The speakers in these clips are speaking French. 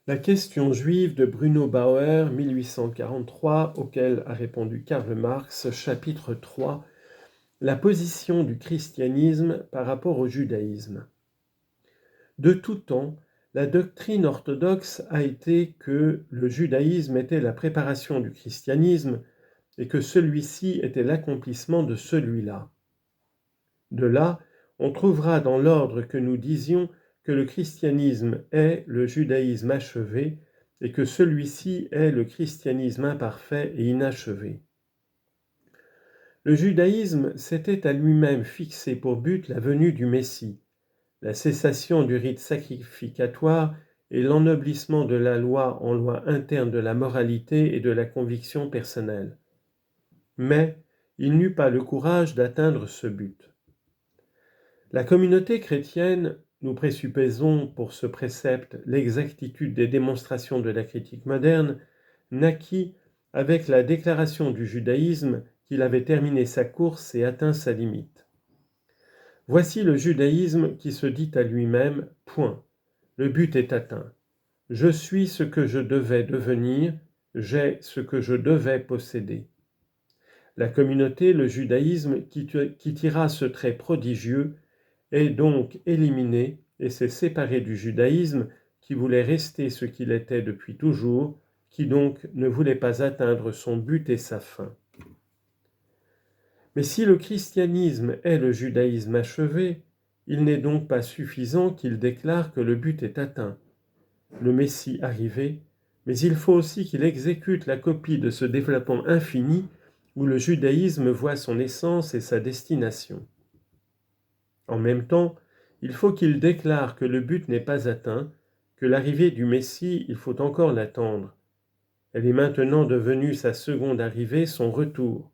La question juive de Bruno Bauer, 1843, auquel a répondu Karl Marx, chapitre 3, la position du christianisme par rapport au judaïsme. De tout temps, la doctrine orthodoxe a été que le judaïsme était la préparation du christianisme et que celui-ci était l'accomplissement de celui-là. De là, on trouvera dans l'ordre que nous disions que le christianisme est le judaïsme achevé et que celui-ci est le christianisme imparfait et inachevé. Le judaïsme s'était à lui-même fixé pour but la venue du Messie, la cessation du rite sacrificatoire et l'ennoblissement de la loi en loi interne de la moralité et de la conviction personnelle. Mais il n'eut pas le courage d'atteindre ce but. La communauté chrétienne, nous présupposons pour ce précepte l'exactitude des démonstrations de la critique moderne, naquit avec la déclaration du judaïsme qu'il avait terminé sa course et atteint sa limite. Voici le judaïsme qui se dit à lui-même « point, le but est atteint. Je suis ce que je devais devenir, j'ai ce que je devais posséder. » La communauté, le judaïsme, qui tira ce trait prodigieux, est donc éliminé et s'est séparé du judaïsme qui voulait rester ce qu'il était depuis toujours, qui donc ne voulait pas atteindre son but et sa fin. Mais si le christianisme est le judaïsme achevé, il n'est donc pas suffisant qu'il déclare que le but est atteint, le Messie arrivé, mais il faut aussi qu'il exécute la copie de ce développement infini où le judaïsme voit son essence et sa destination. En même temps, il faut qu'il déclare que le but n'est pas atteint, que l'arrivée du Messie, il faut encore l'attendre. Elle est maintenant devenue sa seconde arrivée, son retour.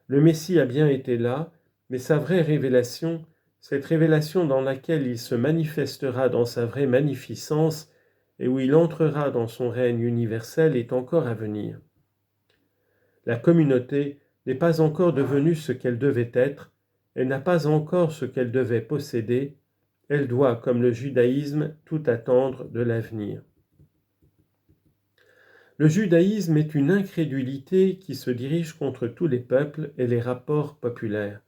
Le Messie a bien été là, mais sa vraie révélation, cette révélation dans laquelle il se manifestera dans sa vraie magnificence et où il entrera dans son règne universel, est encore à venir. La communauté n'est pas encore devenue ce qu'elle devait être, elle n'a pas encore ce qu'elle devait posséder, elle doit, comme le judaïsme, tout attendre de l'avenir. Le judaïsme est une incrédulité qui se dirige contre tous les peuples et les rapports populaires.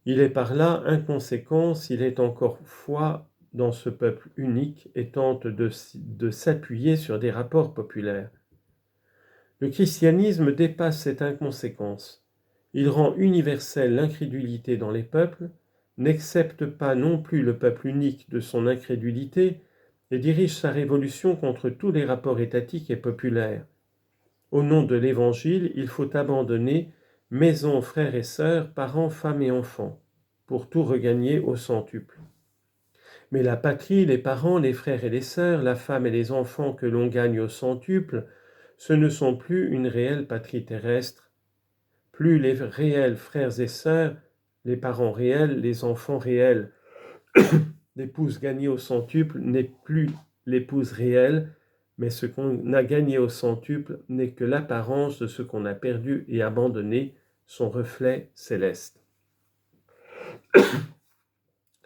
Il est par là inconséquent s'il est encore foi dans ce peuple unique et tente de s'appuyer sur des rapports populaires. Le christianisme dépasse cette inconséquence. Il rend universelle l'incrédulité dans les peuples, n'accepte pas non plus le peuple unique de son incrédulité et dirige sa révolution contre tous les rapports étatiques et populaires. Au nom de l'Évangile, il faut abandonner maison, frères et sœurs, parents, femmes et enfants, pour tout regagner au centuple. Mais la patrie, les parents, les frères et les sœurs, la femme et les enfants que l'on gagne au centuple, ce ne sont plus une réelle patrie terrestre, plus les réels frères et sœurs, les parents réels, les enfants réels. L'épouse gagnée au centuple n'est plus l'épouse réelle, mais ce qu'on a gagné au centuple n'est que l'apparence de ce qu'on a perdu et abandonné, son reflet céleste.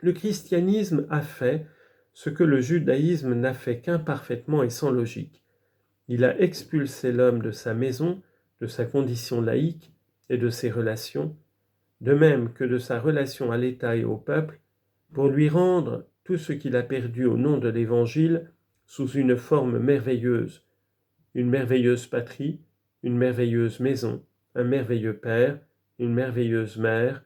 Le christianisme a fait ce que le judaïsme n'a fait qu'imparfaitement et sans logique. Il a expulsé l'homme de sa maison, de sa condition laïque et de ses relations, de même que de sa relation à l'État et au peuple, pour lui rendre tout ce qu'il a perdu au nom de l'Évangile sous une forme merveilleuse, une merveilleuse patrie, une merveilleuse maison, un merveilleux père, une merveilleuse mère,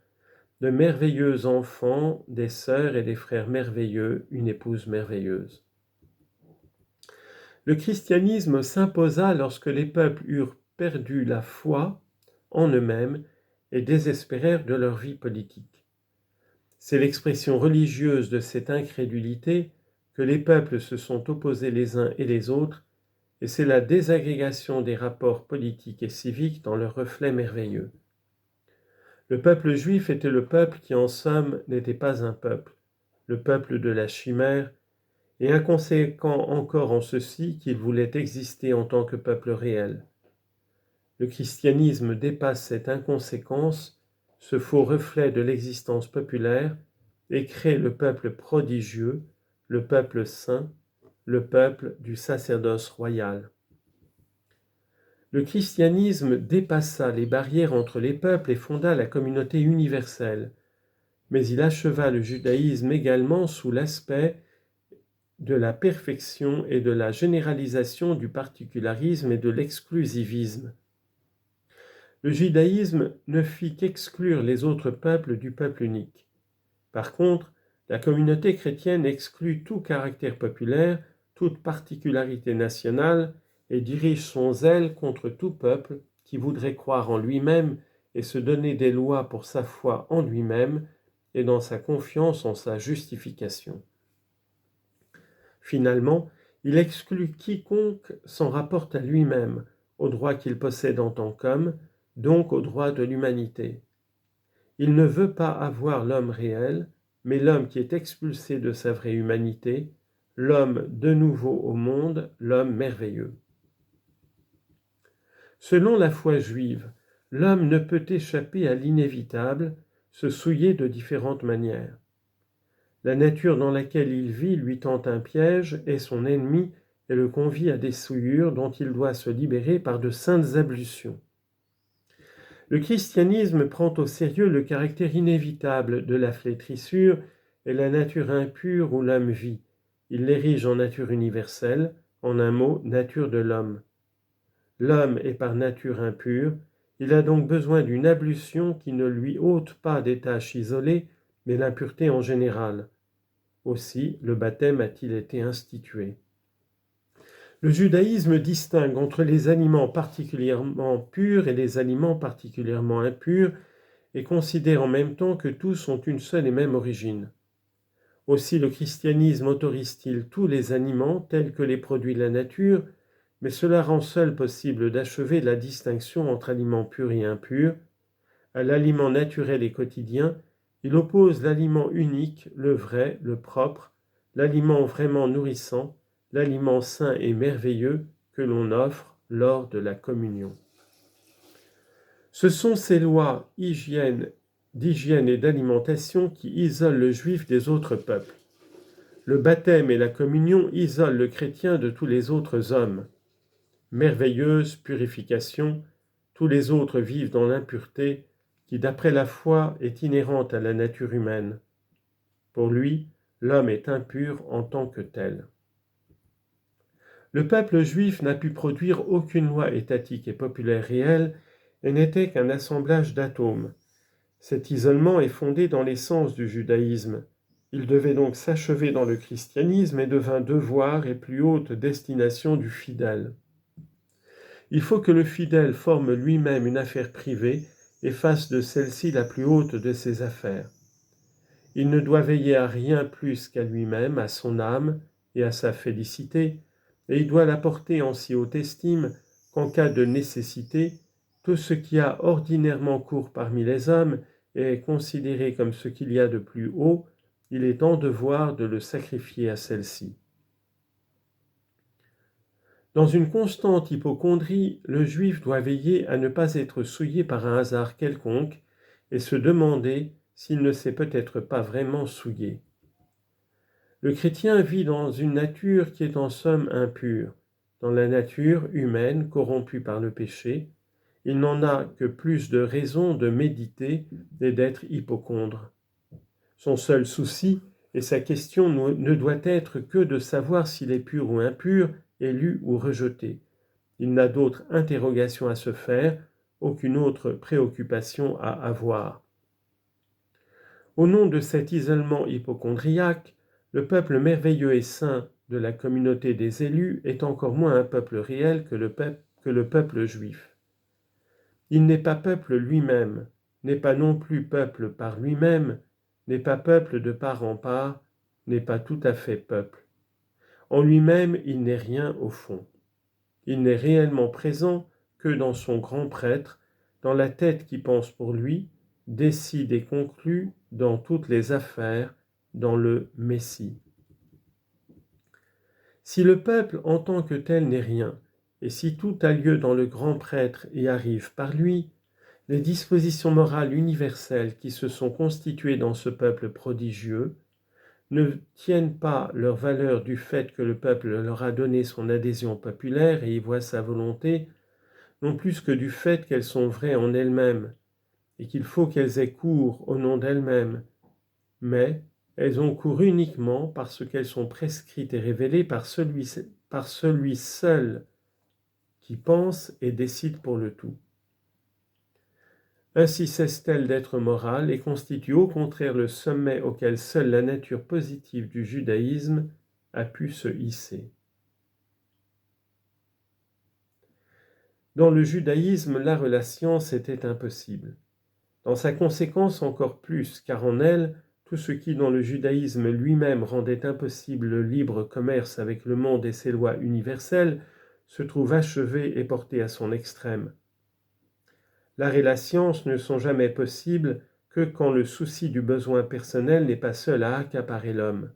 de merveilleux enfants, des sœurs et des frères merveilleux, une épouse merveilleuse. Le christianisme s'imposa lorsque les peuples eurent perdu la foi en eux-mêmes et désespérèrent de leur vie politique. C'est l'expression religieuse de cette incrédulité que les peuples se sont opposés les uns et les autres, et c'est la désagrégation des rapports politiques et civiques dans leur reflet merveilleux. Le peuple juif était le peuple qui, en somme, n'était pas un peuple, le peuple de la chimère, et inconséquent encore en ceci qu'il voulait exister en tant que peuple réel. Le christianisme dépasse cette inconséquence, ce faux reflet de l'existence populaire, et crée le peuple prodigieux, le peuple saint, le peuple du sacerdoce royal. Le christianisme dépassa les barrières entre les peuples et fonda la communauté universelle, mais il acheva le judaïsme également sous l'aspect de la perfection et de la généralisation du particularisme et de l'exclusivisme. Le judaïsme ne fit qu'exclure les autres peuples du peuple unique. Par contre, la communauté chrétienne exclut tout caractère populaire, toute particularité nationale et dirige son zèle contre tout peuple qui voudrait croire en lui-même et se donner des lois pour sa foi en lui-même et dans sa confiance en sa justification. Finalement, il exclut quiconque s'en rapporte à lui-même, au droit qu'il possède en tant qu'homme, donc au droit de l'humanité. Il ne veut pas avoir l'homme réel, mais l'homme qui est expulsé de sa vraie humanité, l'homme de nouveau au monde, l'homme merveilleux. Selon la foi juive, l'homme ne peut échapper à l'inévitable, se souiller de différentes manières. La nature dans laquelle il vit lui tend un piège, est son ennemi et le convie à des souillures dont il doit se libérer par de saintes ablutions. Le christianisme prend au sérieux le caractère inévitable de la flétrissure et la nature impure où l'homme vit. Il l'érige en nature universelle, en un mot, nature de l'homme. L'homme est par nature impur, il a donc besoin d'une ablution qui ne lui ôte pas des tâches isolées, mais l'impureté en général. Aussi, le baptême a-t-il été institué. Le judaïsme distingue entre les aliments particulièrement purs et les aliments particulièrement impurs et considère en même temps que tous ont une seule et même origine. Aussi le christianisme autorise-t-il tous les aliments tels que les produits de la nature, mais cela rend seul possible d'achever la distinction entre aliments purs et impurs. À l'aliment naturel et quotidien, il oppose l'aliment unique, le vrai, le propre, l'aliment vraiment nourrissant, l'aliment sain et merveilleux que l'on offre lors de la communion. Ce sont ces lois d'hygiène et d'alimentation qui isolent le juif des autres peuples. Le baptême et la communion isolent le chrétien de tous les autres hommes. Merveilleuse purification, tous les autres vivent dans l'impureté qui, d'après la foi, est inhérente à la nature humaine. Pour lui, l'homme est impur en tant que tel. Le peuple juif n'a pu produire aucune loi étatique et populaire réelle et n'était qu'un assemblage d'atomes. Cet isolement est fondé dans l'essence du judaïsme. Il devait donc s'achever dans le christianisme et devint devoir et plus haute destination du fidèle. Il faut que le fidèle forme lui-même une affaire privée et fasse de celle-ci la plus haute de ses affaires. Il ne doit veiller à rien plus qu'à lui-même, à son âme et à sa félicité, et il doit la porter en si haute estime qu'en cas de nécessité, tout ce qui a ordinairement cours parmi les hommes est considéré comme ce qu'il y a de plus haut, il est en devoir de le sacrifier à celle-ci. Dans une constante hypocondrie, le juif doit veiller à ne pas être souillé par un hasard quelconque et se demander s'il ne s'est peut-être pas vraiment souillé. Le chrétien vit dans une nature qui est en somme impure, dans la nature humaine corrompue par le péché. Il n'en a que plus de raison de méditer et d'être hypocondre. Son seul souci et sa question ne doit être que de savoir s'il est pur ou impur, élu ou rejeté. Il n'a d'autre interrogation à se faire, aucune autre préoccupation à avoir. Au nom de cet isolement hypocondriaque, le peuple merveilleux et saint de la communauté des élus est encore moins un peuple réel que le peuple juif. Il n'est pas peuple lui-même, n'est pas non plus peuple par lui-même, n'est pas peuple de part en part, n'est pas tout à fait peuple. En lui-même, il n'est rien au fond. Il n'est réellement présent que dans son grand prêtre, dans la tête qui pense pour lui, décide et conclut dans toutes les affaires, dans le Messie. Si le peuple en tant que tel n'est rien, et si tout a lieu dans le grand prêtre et arrive par lui, les dispositions morales universelles qui se sont constituées dans ce peuple prodigieux, ne tiennent pas leur valeur du fait que le peuple leur a donné son adhésion populaire et y voit sa volonté, non plus que du fait qu'elles sont vraies en elles-mêmes, et qu'il faut qu'elles aient cours au nom d'elles-mêmes, mais elles ont cours uniquement parce qu'elles sont prescrites et révélées par celui seul qui pense et décide pour le tout. Ainsi cesse-t-elle d'être morale et constitue au contraire le sommet auquel seule la nature positive du judaïsme a pu se hisser. Dans le judaïsme, la relation, c'était impossible. Dans sa conséquence encore plus, car en elle, tout ce qui dans le judaïsme lui-même rendait impossible le libre commerce avec le monde et ses lois universelles, se trouve achevé et porté à son extrême. L'art et la science ne sont jamais possibles que quand le souci du besoin personnel n'est pas seul à accaparer l'homme.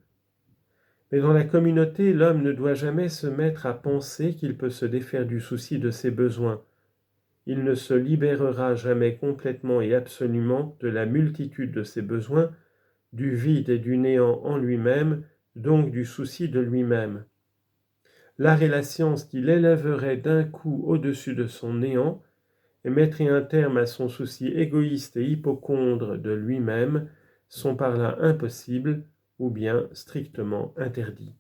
Mais dans la communauté, l'homme ne doit jamais se mettre à penser qu'il peut se défaire du souci de ses besoins. Il ne se libérera jamais complètement et absolument de la multitude de ses besoins, du vide et du néant en lui-même, donc du souci de lui-même. L'art et la science qui l'élèveraient d'un coup au-dessus de son néant et mettrait un terme à son souci égoïste et hypocondre de lui-même sont par là impossibles ou bien strictement interdits.